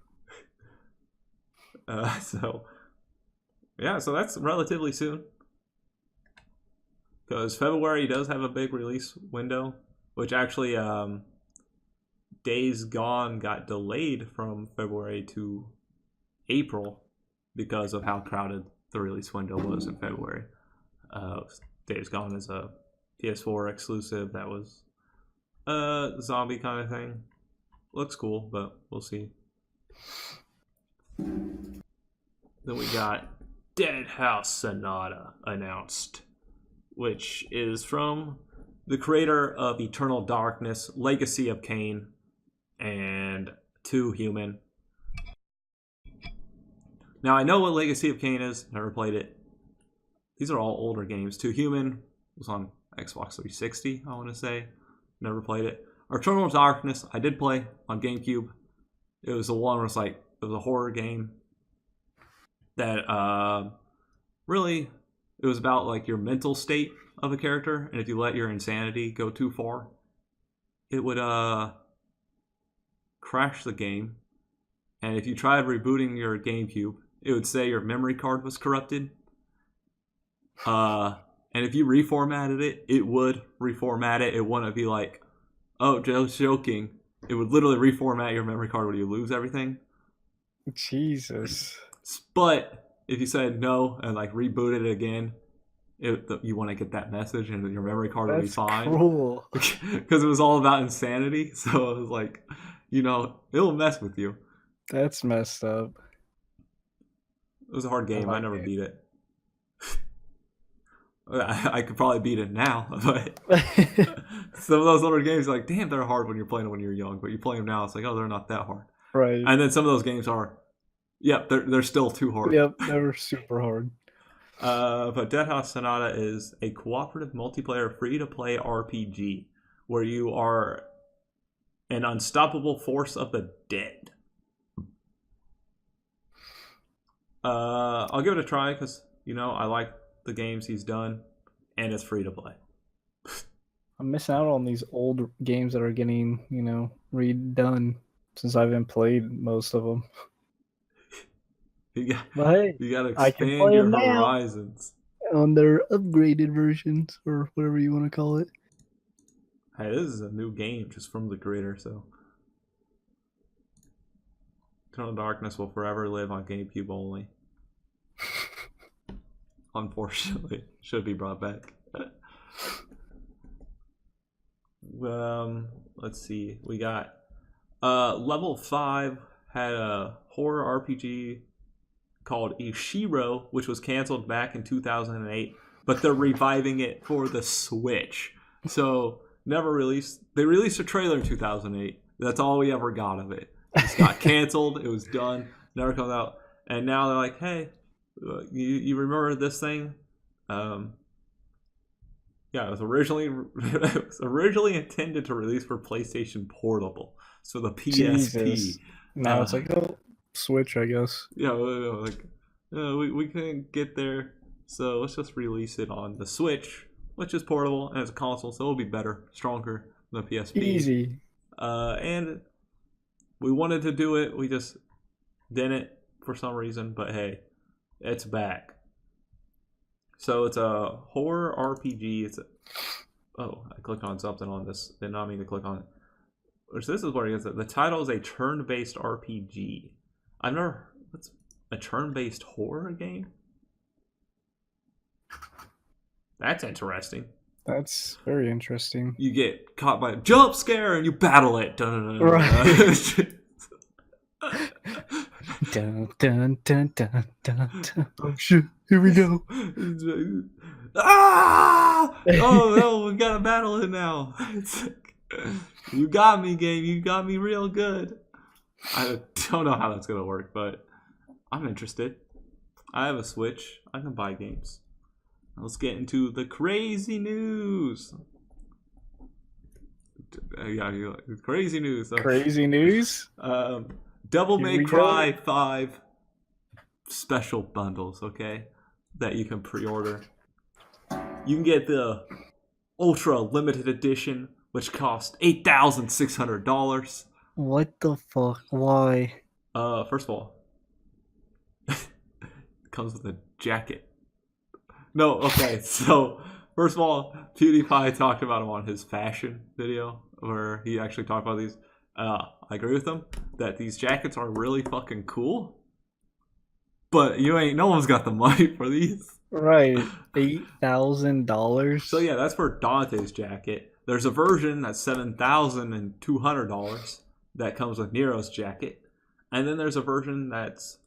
So that's relatively soon. Because February does have a big release window, which actually Days Gone got delayed from February to April because of how crowded the release window was in February. Days Gone is a PS4 exclusive that was a zombie kind of thing. Looks cool, but we'll see. Then we got Deadhaus Sonata announced, which is from the creator of Eternal Darkness, Legacy of Kain, and 2 Human. Now, I know what Legacy of Kain is. Never played it. These are all older games. 2 Human was on Xbox 360, I want to say. Never played it. Eternal Darkness, I did play on GameCube. It was the one where it was a horror game that really... It was about like your mental state of a character, and if you let your insanity go too far, it would crash the game. And if you tried rebooting your GameCube, it would say your memory card was corrupted. And if you reformatted it, it would reformat it. It wouldn't be like, oh, just joking. It would literally reformat your memory card when you lose everything. Jesus. But if you said no and like rebooted it again, you want to get that message and your memory card would be fine. Cool. Because it was all about insanity. So it was like, it'll mess with you. That's messed up. It was a hard game. I never beat it. I could probably beat it now, but some of those older games are like, damn, they're hard when you're playing them when you're young. But you play them now, it's like, oh, they're not that hard. Right. And then some of those games are, they're still too hard. Yep, they were super hard. But Deadhaus Sonata is a cooperative multiplayer free-to-play RPG where you are an unstoppable force of the dead. I'll give it a try because, I like the games he's done, and it's free-to-play. I'm missing out on these old games that are getting, redone since I haven't played most of them. You But hey, got to I can expand play your 'em now. horizons. On their upgraded versions, or whatever you want to call it. Hey, this is a new game just from the creator, so. Eternal Darkness will forever live on GameCube only. Unfortunately, should be brought back. Let's see. We got level 5 had a horror RPG called Ushiro, which was canceled back in 2008, but they're reviving it for the Switch. So never released. They released a trailer in 2008. That's all we ever got of it. It got canceled. It was done. Never comes out. And now they're like, hey, you remember this thing? Yeah, it was originally intended to release for PlayStation Portable, so the PSP. Jesus. Now it's like, oh, Switch, I guess. Yeah, we couldn't get there, so let's just release it on the Switch, which is portable and it's a console, so it'll be better, stronger than the PSP. Easy. And we wanted to do it, we just didn't for some reason, but hey, it's back. So it's a horror RPG. I clicked on something on this. Did not mean to click on it. Which this is where it is. The title is a turn-based RPG. What's a turn-based horror game? That's interesting. That's very interesting. You get caught by a jump scare and you battle it. Right. Dun, dun, dun, dun, dun, dun. Oh shit, here we go. Ah! Oh no, we gotta battle it now. You got me, game. You got me real good. I don't know how that's gonna work, but I'm interested. I have a Switch. I can buy games. Let's get into the crazy news. Yeah, crazy news. Crazy news? Devil May Cry 5 special bundles, okay? That you can pre-order. You can get the Ultra Limited Edition, which costs $8,600. What the fuck? Why? First of all, it comes with a jacket. No, okay, so first of all, PewDiePie talked about him on his fashion video, where he actually talked about these. I agree with him that these jackets are really fucking cool, but no one's got the money for these. Right, $8,000. So yeah, that's for Dante's jacket. There's a version that's $7,200 that comes with Nero's jacket, and then there's a version that's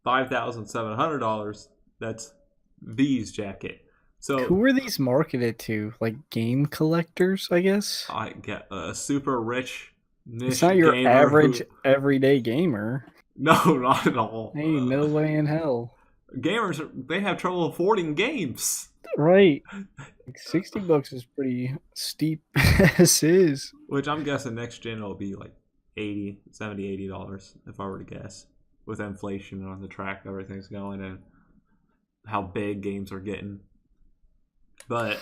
$5,700 that's V's jacket. So who are these marketed to? Like game collectors, I guess. I get a super rich. It's not your average everyday gamer. No, not at all. Hey, no way in hell. Gamers, they have trouble affording games. Right. Like $60 is pretty steep as is. Which I'm guessing next gen will be like $70, $80 if I were to guess. With inflation on the track, everything's going and how big games are getting. But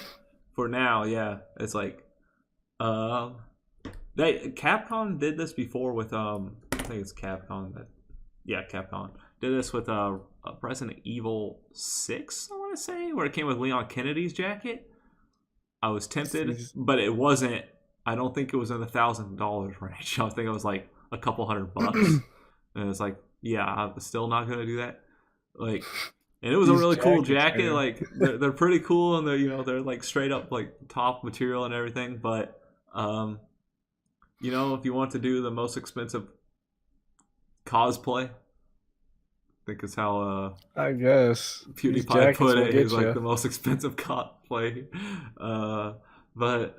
for now, yeah, it's like Capcom did this before with I think it's Capcom Capcom did this with Resident Evil 6, I want to say, where it came with Leon Kennedy's jacket. I was tempted, but it wasn't. I don't think it was in the $1,000 range. I think it was like a couple $100, and it's like, yeah, I'm still not gonna do that. Like, and it was a really cool jacket. Like, they're pretty cool, and they're like straight up like top material and everything, but if you want to do the most expensive cosplay, I think is how I guess PewDiePie put it. Is like the most expensive cosplay. But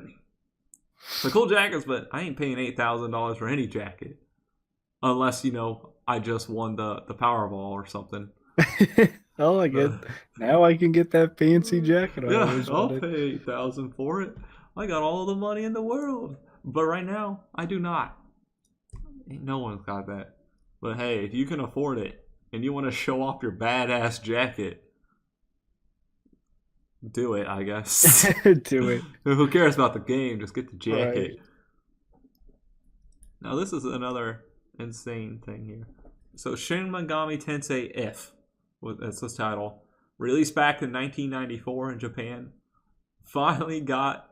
the cool jackets, but I ain't paying $8,000 for any jacket. unless I just won the Powerball or something. Oh, I get. Now I can get that fancy jacket I Yeah, always I'll wanted. pay 8,000 for it. I got all the money in the world, but right now I do not. Ain't no one's got that. But hey, if you can afford it and you want to show off your badass jacket, do it. I guess. Do it. Who cares about the game? Just get the jacket. Right. Now this is another insane thing here. So Shin Megami Tensei F, that's the title, released back in 1994 in Japan, finally got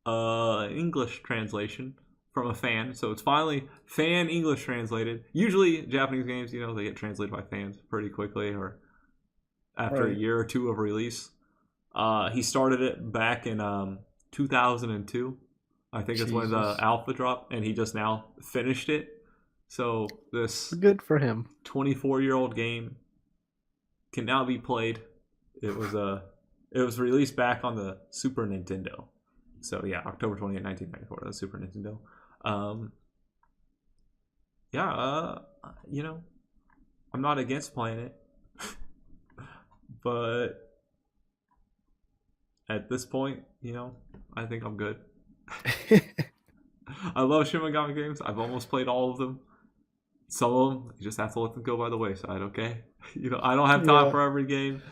English translation from a fan. So it's finally fan English translated. Usually Japanese games, they get translated by fans pretty quickly or after a year or two of release. He started it back in 2002. I think it's when the alpha dropped, and he just now finished it. So this Good for him. 24-year-old game can now be played. It was released back on the Super Nintendo. So yeah, October 28, 1994, the Super Nintendo. I'm not against playing it, but at this point, I think I'm good. I love Shin Megami games. I've almost played all of them. Some of them, you just have to let them go by the wayside, okay? I don't have time for every game.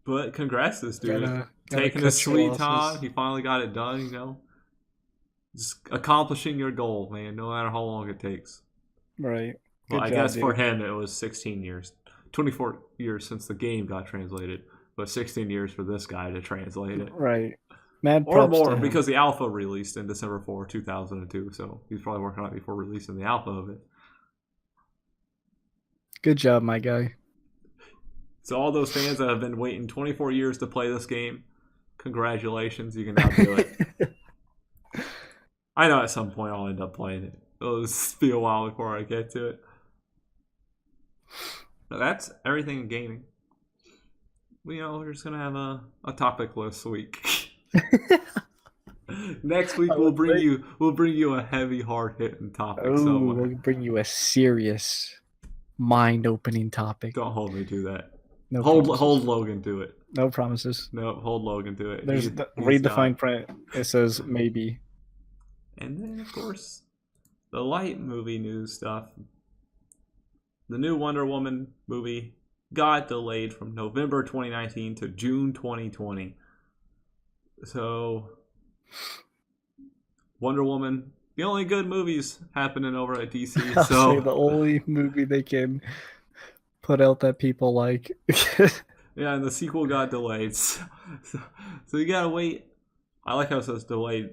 But congrats to this dude. Taking a sweet time. He finally got it done, Just accomplishing your goal, man, no matter how long it takes. Right. Well, I guess for him it was 16 years. 24 years since the game got translated, but 16 years for this guy to translate it. Right. Mad or more, because the alpha released in December 4, 2002, so he's probably working on it before releasing the alpha of it. Good job, my guy. So all those fans that have been waiting 24 years to play this game, congratulations, you can now do it. I know at some point I'll end up playing it. It'll just be a while before I get to it. But that's everything in gaming. We're just going to have a topic list week. Next week we'll bring you a heavy, hard-hitting topic. We'll bring you a serious, mind-opening topic. Don't hold me to that. No hold Logan to it. No promises. No, hold Logan to it. Read the fine print. It says maybe. And then, of course, the light movie news stuff. The new WonderWoman movie got delayed from November 2019 to June 2020. So, WonderWoman, the only good movies happening over at DC. So the only movie they can put out that people like. Yeah, and the sequel got delayed. So you gotta wait. I like how it says delayed.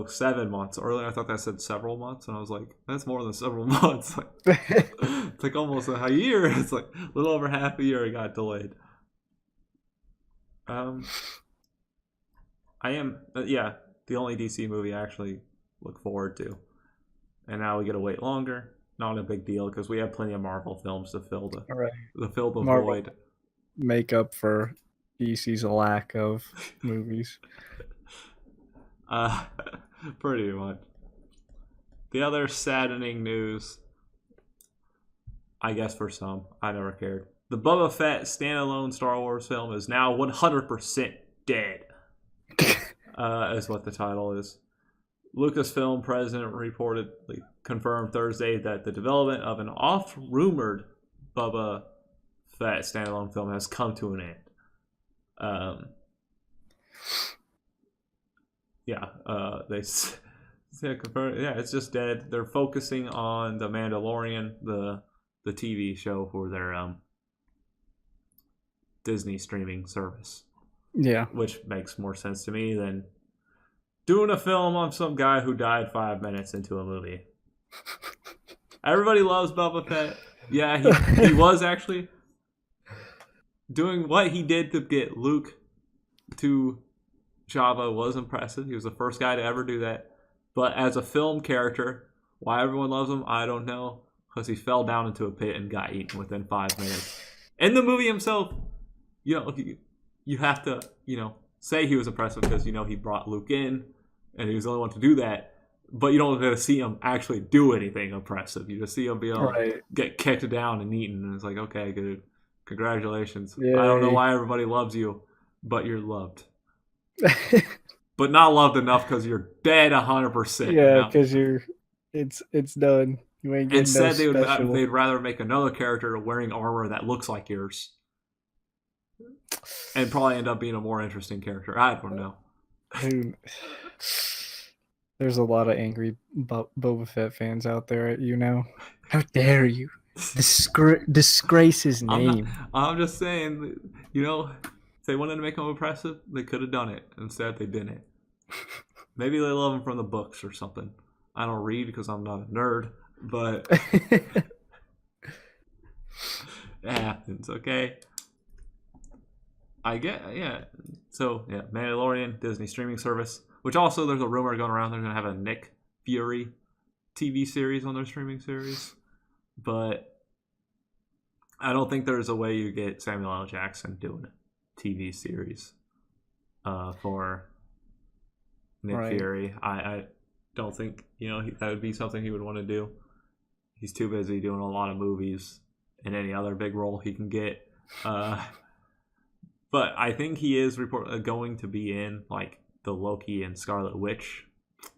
7 months. Earlier I thought that said several months, and I was like, that's more than several months. It's like almost a year. It's like a little over half a year it got delayed. I am, the only DC movie I actually look forward to. And now we get to wait longer. Not a big deal because we have plenty of Marvel films to fill the void. Make up for DC's lack of movies. Pretty much. The other saddening news, I guess for some, I never cared. The Boba Fett standalone Star Wars film is now 100% dead. Is what the title is. Lucasfilm president reportedly confirmed Thursday that the development of an oft-rumored Boba Fett standalone film has come to an end. They confirmed. Yeah, it's just dead. They're focusing on the Mandalorian, the TV show for their Disney streaming service. Yeah, which makes more sense to me than doing a film on some guy who died 5 minutes into a movie. Everybody loves Boba Fett. Yeah, he was actually doing what he did to get Luke to Jabba was impressive. He was the first guy to ever do that. But as a film character, why everyone loves him, I don't know. Because he fell down into a pit and got eaten within 5 minutes. In the movie himself, you have to, say he was impressive because, he brought Luke in and he was the only one to do that. but you don't get to see him actually do anything impressive. You just see him be able to Right. get kicked down and eaten, and it's like, okay, good, congratulations. Yay. I don't know why everybody loves you, but you're loved. But not loved enough because you're dead 100%. Yeah, because it's done. You ain't getting Instead, no special. they'd rather make another character wearing armor that looks like yours, and probably end up being a more interesting character. I don't know. Dude, there's a lot of angry Boba Fett fans out there. How dare you disgrace his name? I'm just saying, if they wanted to make him impressive, they could have done it. Instead, they didn't. Maybe they love him from the books or something. I don't read because I'm not a nerd, but it happens, okay? So, Mandalorian, Disney streaming service, which also there's a rumor going around they're going to have a Nick Fury TV series on their streaming series. But I don't think there's a way you get Samuel L. Jackson doing a TV series for Nick Fury. I don't think, that would be something he would want to do. He's too busy doing a lot of movies and any other big role he can get. But I think he is going to be in like the Loki and Scarlet Witch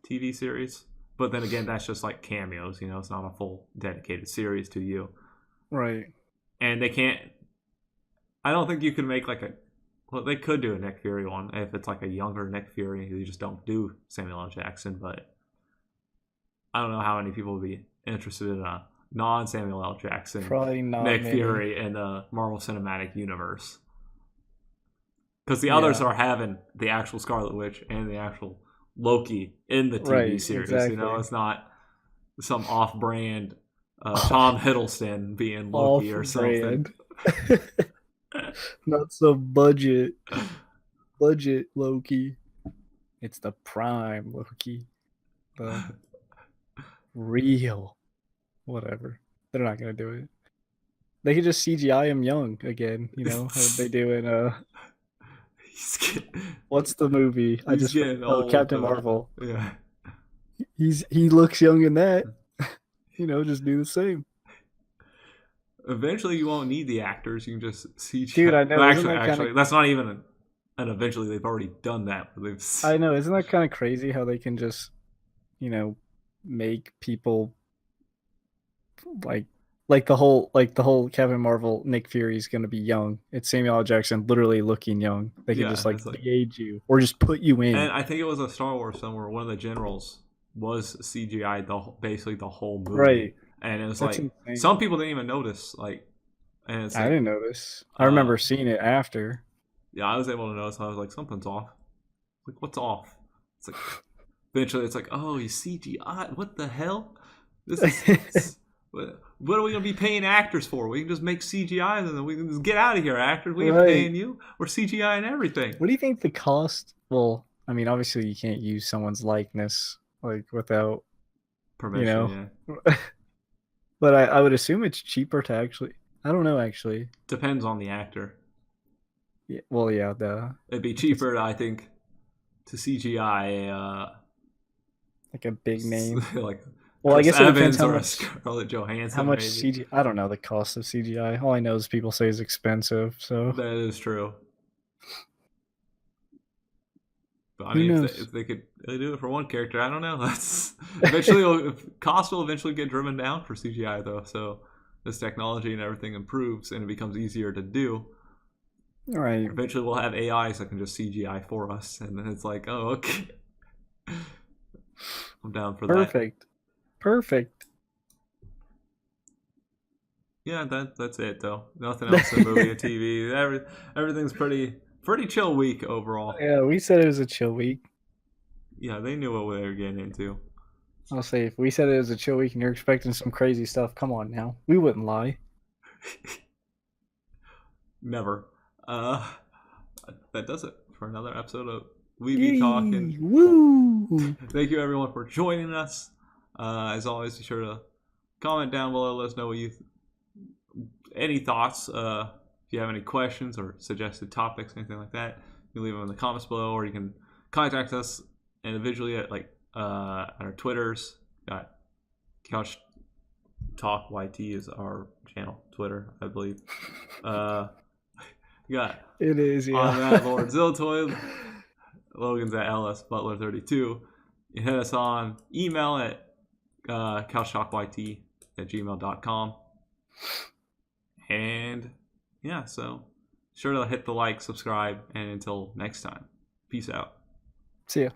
TV series. But then again, that's just like cameos. It's not a full dedicated series to you. Right. And they can't. I don't think you could make they could do a Nick Fury one if it's like a younger Nick Fury. You just don't do Samuel L. Jackson. But I don't know how many people would be interested in a non-Samuel L. Jackson Probably not Nick many. Fury in the Marvel Cinematic Universe. Because the others are having the actual Scarlet Witch and the actual Loki in the TV series. Exactly. It's not some off-brand Tom Hiddleston being Loki or something. Not some budget Loki. It's the prime Loki. The real. Whatever. They're not going to do it. They could just CGI him young again, how they do in what's the movie? Captain Marvel. Yeah. He looks young in that. Just do the same. Eventually, you won't need the actors. You can just CGI. Dude, I know. Actually, that's not even and eventually they've already done that. I know. Isn't that kind of crazy how they can just, make people like the whole Captain Marvel Nick Fury is going to be young. It's Samuel L. Jackson literally looking young. They can just de-age you or just put you in. And I think it was a Star Wars somewhere. One of the generals was CGI basically the whole movie. Right. And it was insane. Some people didn't even notice. I didn't notice. I remember seeing it after. Yeah, I was able to notice. I was like, something's off. Like, what's off? It's like eventually it's like, oh, you CGI. What the hell? This is what are we going to be paying actors for? We can just make CGI and then we can just get out of here, actors. We ain't paying you. We're CGI and everything. What do you think the cost? Well, I mean, obviously you can't use someone's likeness without permission. But I would assume it's cheaper to actually. I don't know, actually. Depends on the actor. Yeah. Well, yeah. It'd be cheaper, I think, to CGI like a big name. Well, I guess it depends how much Scarlett Johansson. How much CGI? I don't know the cost of CGI. All I know is people say it's expensive. So that is true. But I mean, if they could do it for one character, I don't know. That's eventually cost will eventually get driven down for CGI though. So as technology and everything improves and it becomes easier to do, right? Eventually, we'll have AIs that can just CGI for us, and then it's like, oh, okay, I'm down for that. Perfect. Yeah, that's it though. Nothing else in movie or TV. Everything's pretty chill week overall. Yeah, we said it was a chill week. Yeah, they knew what they were getting into. I'll say if we said it was a chill week and you're expecting some crazy stuff, come on now. We wouldn't lie. Never. That does it for another episode of We Be Talking. Woo! Thank you everyone for joining us. As always, be sure to comment down below. Let us know what any thoughts. If you have any questions or suggested topics, anything like that, you can leave them in the comments below, or you can contact us individually at our Twitters. Got Couch Talk YT is our channel, Twitter, I believe. Got It is, yeah. I'm at Lord Ziltoid. Logan's at LSButler32. You hit us on email at couchtalkyt@gmail.com. And yeah, so sure to hit the like, subscribe, and until next time, peace out. See ya.